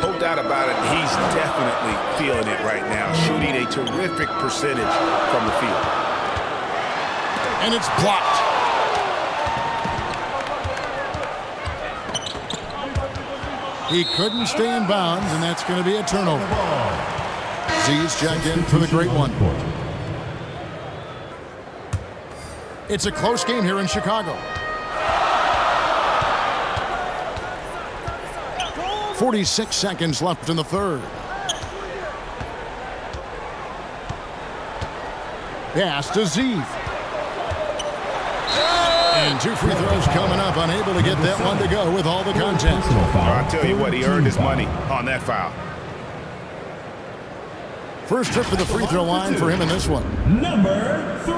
Speaker 3: No doubt about it. He's definitely feeling it right now. Shooting a terrific percentage from the field.
Speaker 2: And it's blocked. He couldn't stay in bounds, and that's going to be a turnover. Z's checked in for the great one. It's a close game here in Chicago. 46 seconds left in the 3rd. Pass to Z. And 2 free throws coming up, unable to get that one to go with all the contact.
Speaker 3: I'll tell you what, he earned his money on that foul.
Speaker 2: First trip to the free throw line for him in this one.
Speaker 8: Number 3.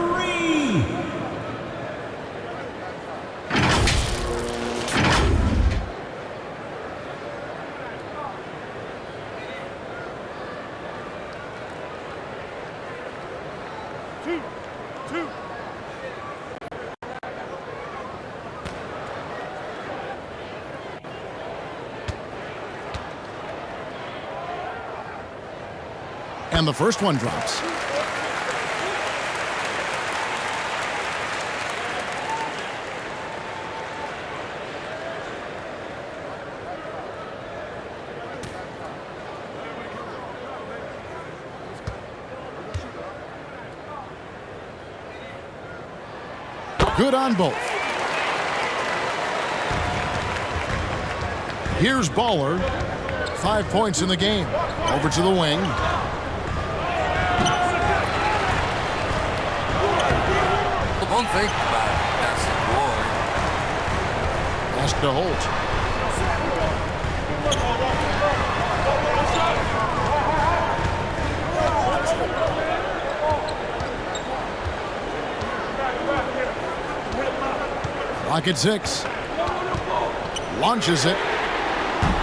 Speaker 2: And the first one drops. Good on both. Here's Baller. 5 points in the game. Over to the wing.
Speaker 6: One thing about that's the boy.
Speaker 2: Pass to Holt. Clock at 6. Launches it.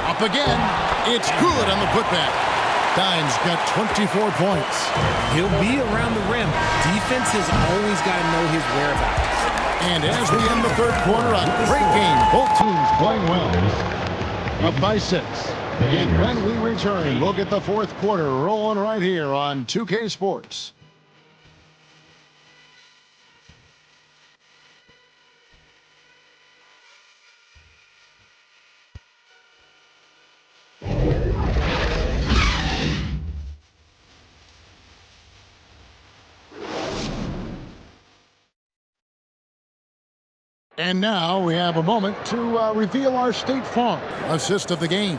Speaker 2: Up again. It's good on the putback. Dimes got 24 points.
Speaker 5: He'll be around the rim. Defense has always got to know his whereabouts.
Speaker 2: And as we end the third quarter, a great game. Both teams playing well. Up by 6. And when we return, we'll get the fourth quarter rolling right here on 2K Sports. And now we have a moment to reveal our State Farm assist of the game.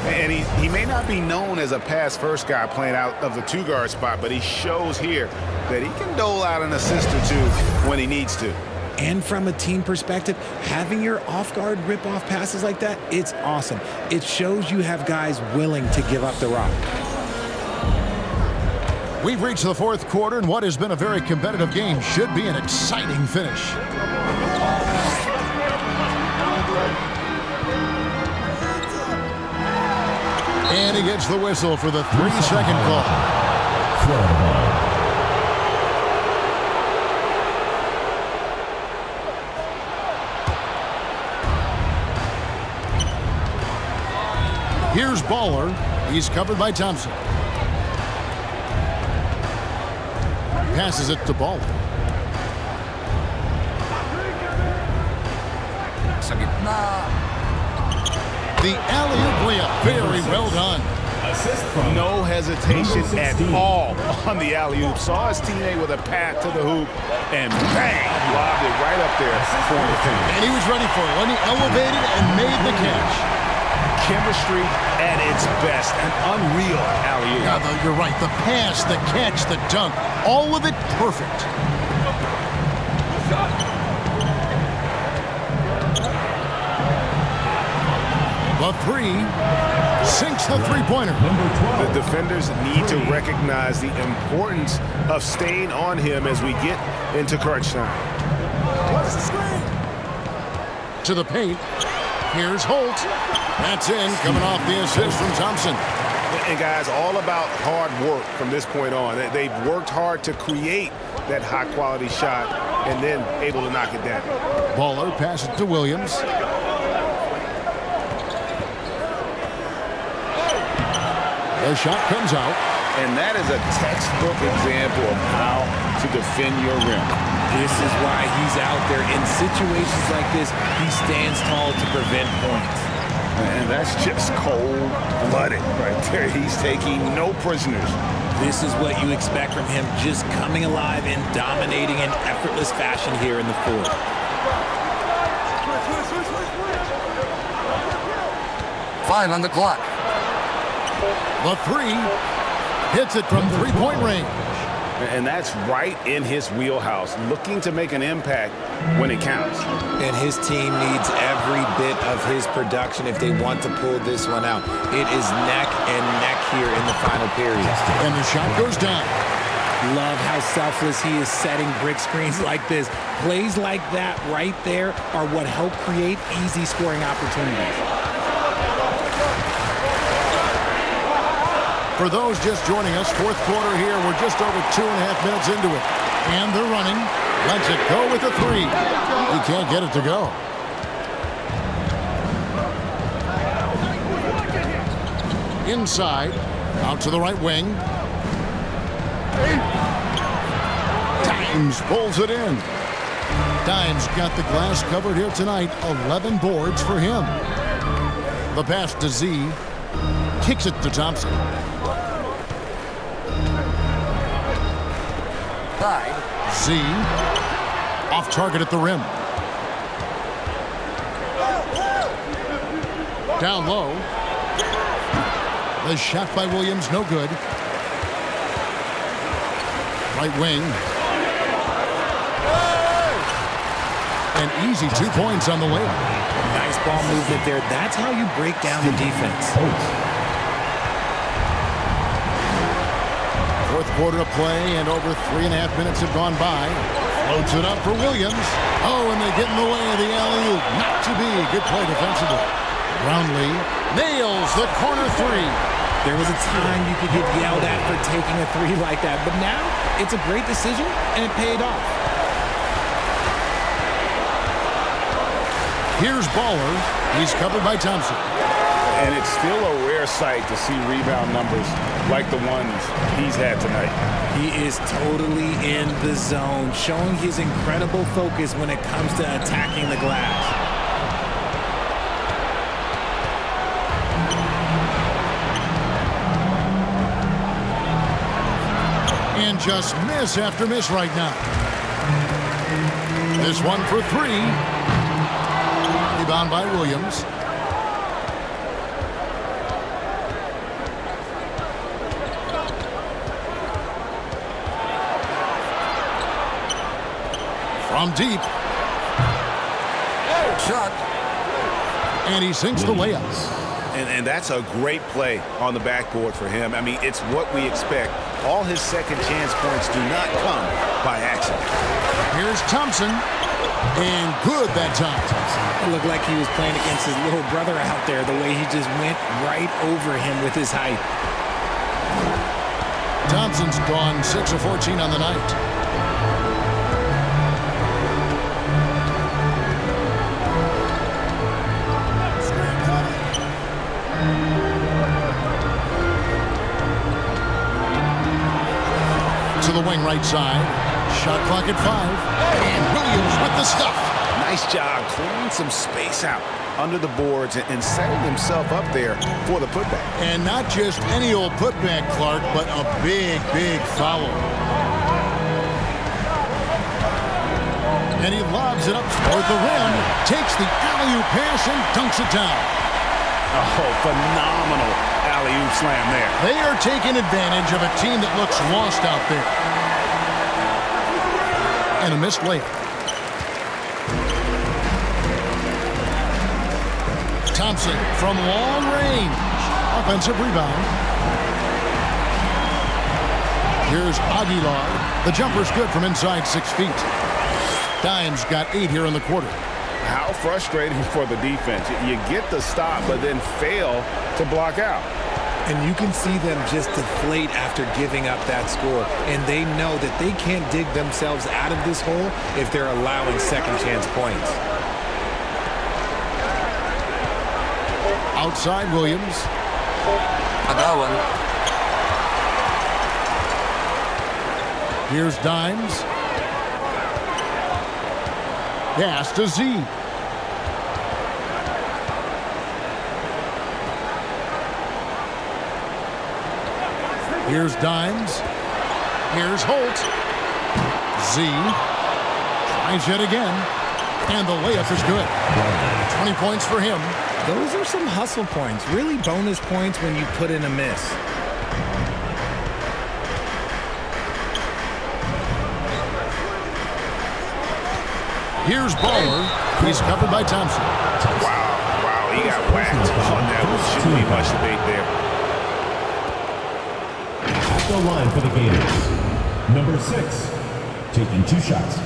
Speaker 3: And he may not be known as a pass-first guy playing out of the two-guard spot, but he shows here that he can dole out an assist or two when he needs to.
Speaker 5: And from a team perspective, having your off-guard rip-off passes like that, it's awesome. It shows you have guys willing to give up the rock.
Speaker 2: We've reached the fourth quarter, and what has been a very competitive game should be an exciting finish. And he gets the whistle for the 3-second call. Here's Baller. He's covered by Thompson. Passes it to Baller. The alley-oop layup. Very well done.
Speaker 3: No hesitation at all on the alley-oop. Saw his teammate with a path to the hoop, and bang, lobbed it right up there for the finish.
Speaker 2: And he was ready for it when he elevated and made the catch.
Speaker 3: Chemistry at its best. An unreal alley-oop.
Speaker 2: Yeah, you're right. The pass, the catch, the dunk, all of it perfect. The 3 sinks the three-pointer.
Speaker 3: The defenders need to recognize the importance of staying on him as we get into crunch time.
Speaker 2: What's the screen? To the paint. Here's Holt. That's in, coming off the assist from Thompson.
Speaker 3: And guys, all about hard work from this point on. They've worked hard to create that high-quality shot and then able to knock it down.
Speaker 2: Baller passes to Williams. The shot comes out.
Speaker 3: And that is a textbook example of how to defend your rim.
Speaker 5: This is why he's out there. In situations like this, he stands tall to prevent points.
Speaker 3: And that's just cold-blooded right there. He's taking no prisoners.
Speaker 5: This is what you expect from him, just coming alive and dominating in effortless fashion here in the fourth.
Speaker 6: 5 on the clock.
Speaker 2: The 3 hits it from three-point range.
Speaker 3: And that's right in his wheelhouse, looking to make an impact when it counts.
Speaker 5: And his team needs every bit of his production if they want to pull this one out. It is neck and neck here in the final period.
Speaker 2: And the shot goes down.
Speaker 5: Love how selfless he is setting brick screens like this. Plays like that right there are what help create easy scoring opportunities.
Speaker 2: For those just joining us, fourth quarter here. We're just over 2.5 minutes into it. And they're running. Lets it go with a three. He can't get it to go. Inside. Out to the right wing. Dimes pulls it in. Dimes got the glass covered here tonight. 11 boards for him. The pass to Z. Kicks it to Thompson. Z. Off target at the rim. Down low. The shot by Williams, no good. Right wing. An easy 2 points on the layup.
Speaker 5: Nice ball movement there. That's how you break down the defense.
Speaker 2: Fourth quarter of play, and over 3.5 minutes have gone by. Floats it up for Williams. Oh, and they get in the way of the alley-oop. Not to be. Good play defensively. Brownlee nails the corner three.
Speaker 5: There was a time you could get yelled at for taking a three like that, but now it's a great decision, and it paid off.
Speaker 2: Here's Baller. He's covered by Thompson.
Speaker 3: And it's still a rare sight to see rebound numbers like the ones he's had tonight.
Speaker 5: He is totally in the zone, showing his incredible focus when it comes to attacking the glass.
Speaker 2: And just miss after miss right now. This one for three. Rebound by Williams. From deep.
Speaker 6: Shot.
Speaker 2: And he sinks the layup.
Speaker 3: And that's a great play on the backboard for him. I mean, it's what we expect. All his second chance points do not come by accident.
Speaker 2: Here's Thompson. And good that time.
Speaker 5: It looked like he was playing against his little brother out there, the way he just went right over him with his height.
Speaker 2: Thompson's gone 6 of 14 on the night. To the wing right side. Shot clock at 5. And Williams with the stuff.
Speaker 3: Nice job clearing some space out under the boards and setting himself up there for the putback.
Speaker 2: And not just any old putback, Clark, but a big, big foul. And he lobs it up toward the rim. Takes the alley-oop pass and dunks it down.
Speaker 3: Oh, phenomenal alley-oop slam there.
Speaker 2: They are taking advantage of a team that looks lost out there. And a missed layup. Thompson from long range. Offensive rebound. Here's Aguilar. The jumper's good from inside 6 feet. Dimes got 8 here in the quarter.
Speaker 3: How frustrating for the defense. You get the stop, but then fail to block out.
Speaker 5: And you can see them just deflate after giving up that score. And they know that they can't dig themselves out of this hole if they're allowing second chance points.
Speaker 2: Outside Williams.
Speaker 6: I got one.
Speaker 2: Here's Dimes. Pass to Z. Here's Dimes. Here's Holt. Z. Tries yet again. And the layup is good. 20 points for him.
Speaker 5: Those are some hustle points. Really bonus points when you put in a miss.
Speaker 2: Here's Baller. He's covered by Thompson.
Speaker 3: Wow, he got whacked on that one. Shouldn't be much debate there.
Speaker 8: At the line for the Gators, number 6, taking 2 shots.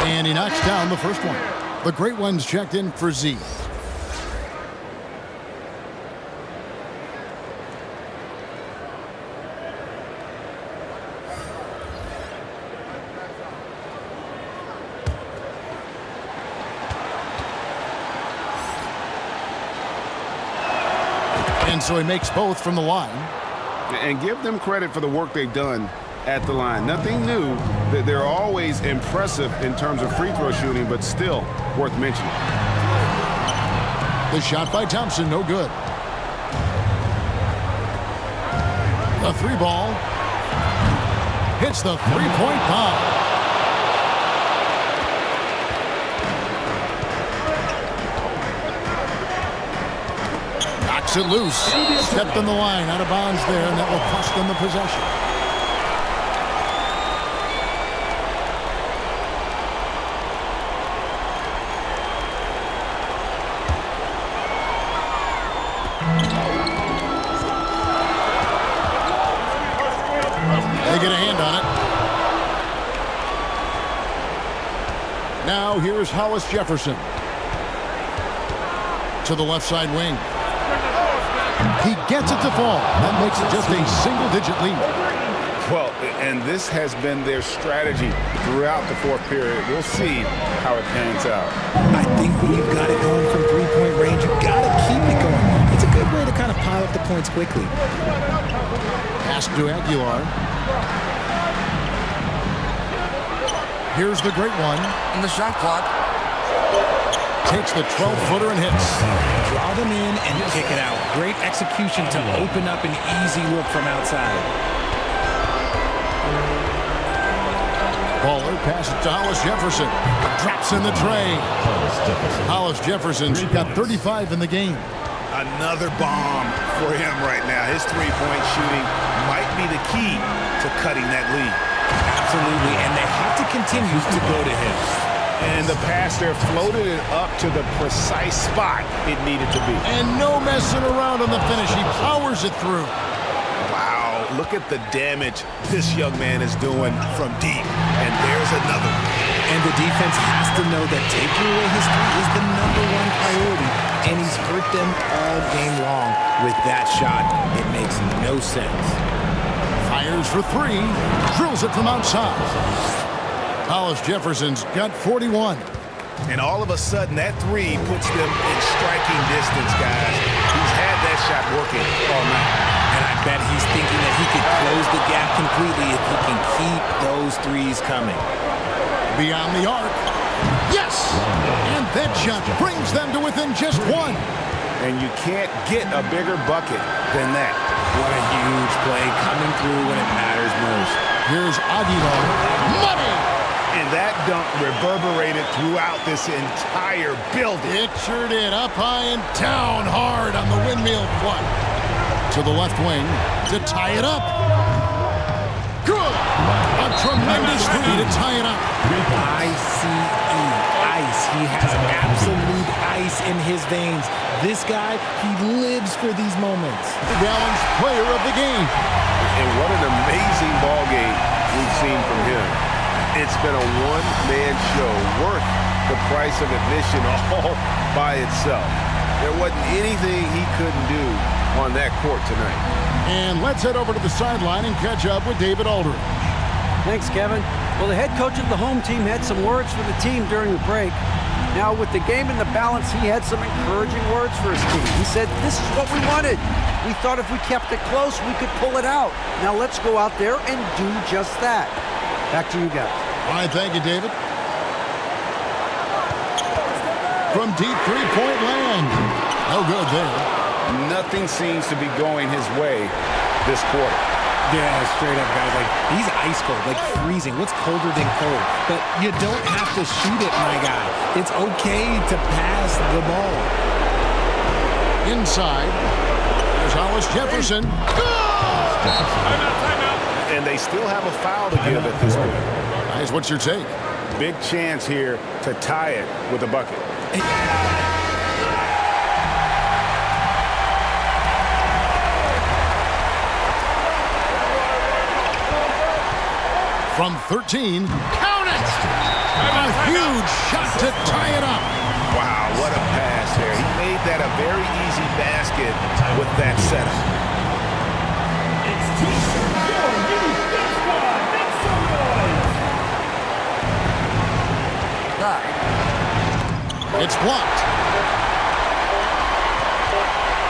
Speaker 2: And he knocks down the first one. The Great Ones checked in for Z. And so he makes both from the line.
Speaker 3: And give them credit for the work they've done at the line. Nothing new. That they're always impressive in terms of free throw shooting, but still worth mentioning.
Speaker 2: The shot by Thompson, no good. The 3-ball. Hits the 3-point bomb. Knocks it loose. Stepped on the line, out of bounds there, and that will cost them the possession. They get a hand on it. Now here's Hollis Jefferson. To the left side wing. He gets it to fall. That makes it just a single-digit lead.
Speaker 3: Well, and this has been their strategy throughout the fourth period. We'll see how it pans out.
Speaker 5: I think when you've got it going from three-point range, you've got to keep it going. It's a good way to kind of pile up the points quickly.
Speaker 2: Pass to Aguilar. Here's the Great One.
Speaker 6: And the shot clock.
Speaker 2: Takes the 12-footer and hits.
Speaker 5: Draw them in and kick it out. Great execution to open up an easy look from outside.
Speaker 2: Baller passes to Hollis Jefferson. Drops in the tray. Hollis Jefferson's got 35 in the game.
Speaker 3: Another bomb for him right now. His three-point shooting might be the key to cutting that lead.
Speaker 5: Absolutely, and they have to continue to go to him.
Speaker 3: And the pass there floated it up to the precise spot it needed to be.
Speaker 2: And no messing around on the finish. He powers it through.
Speaker 3: Wow, look at the damage this young man is doing from deep. And there's another one.
Speaker 5: And the defense has to know that taking away his three is the #1 priority. And he's hurt them all game long with that shot. It makes no sense.
Speaker 2: Fires for three. Drills it from outside. Hollis Jefferson's got 41.
Speaker 3: And all of a sudden, that three puts them in striking distance, guys. He's had that shot working all night.
Speaker 5: And I bet he's thinking that he could close the gap completely if he can keep those threes coming.
Speaker 2: Beyond the arc. Yes! And that shot brings them to within just one.
Speaker 3: And you can't get a bigger bucket than that.
Speaker 5: What a huge play coming through when it matters most.
Speaker 2: Here's Aguilar. Money!
Speaker 3: And that dunk reverberated throughout this entire building.
Speaker 2: It sure did. Up high and down hard on the windmill flush. To the left wing to tie it up. Good! A tremendous three to tie it up.
Speaker 5: I-C-E. Ice. He has absolute ice in his veins. This guy, he lives for these moments.
Speaker 2: The Gallons player of the game.
Speaker 3: And what an amazing ball game we've seen from him. It's been a one-man show worth the price of admission all by itself. There wasn't anything he couldn't do on that court tonight.
Speaker 2: And let's head over to the sideline and catch up with David Aldridge.
Speaker 13: Thanks, Kevin. Well, the head coach of the home team had some words for the team during the break. Now, with the game in the balance, he had some encouraging words for his team. He said, this is what we wanted. We thought if we kept it close, we could pull it out. Now, let's go out there and do just that. Back to you guys.
Speaker 2: All right, thank you, David. From deep three-point land. No good there.
Speaker 3: Nothing seems to be going his way this quarter.
Speaker 5: Yeah, straight up, guys. Like, he's ice cold, like freezing. What's colder than cold? But you don't have to shoot it, my guy. It's okay to pass the ball.
Speaker 2: Inside, there's Hollis Jefferson.
Speaker 3: Timeout. And they still have a foul to give at this point.
Speaker 2: Guys, what's your take?
Speaker 3: Big chance here to tie it with a bucket.
Speaker 2: From 13, count it! A huge shot to tie it up.
Speaker 3: Wow, what a pass there. He made that a very easy basket with that setup.
Speaker 2: It's blocked.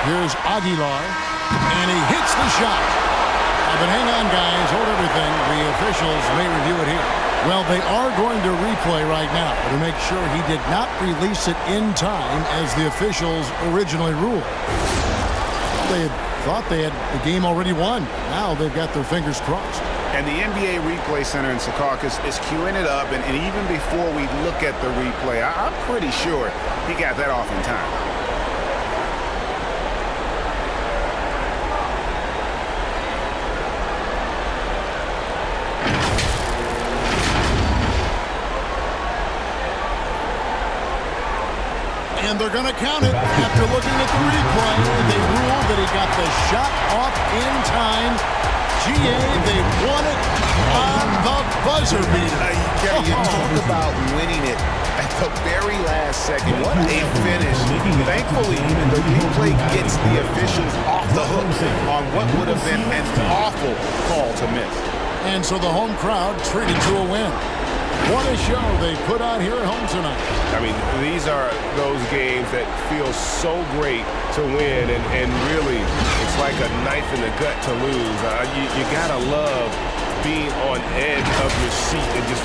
Speaker 2: Here's Aguilar, and he hits the shot. But hang on, guys. Hold everything. The officials may review it here. Well, they are going to replay right now to make sure he did not release it in time as the officials originally ruled. They had thought they had the game already won. Now they've got their fingers crossed.
Speaker 3: And the NBA Replay Center in Secaucus is queuing it up, and even before we look at the replay, I'm pretty sure he got that off in time.
Speaker 2: And they're going to count it. After looking at the replay, they ruled that he got the shot off in time. GA, they won it on the buzzer beater.
Speaker 3: You talk about winning it at the very last second. What a finish. Thankfully, the replay gets the officials off the hook on what would have been an awful call to miss.
Speaker 2: And so the home crowd treated to a win. What a show they put on here at home tonight.
Speaker 3: I mean, these are those games that feel so great to win, and really, it's like a knife in the gut to lose. You gotta love being on edge of your seat and just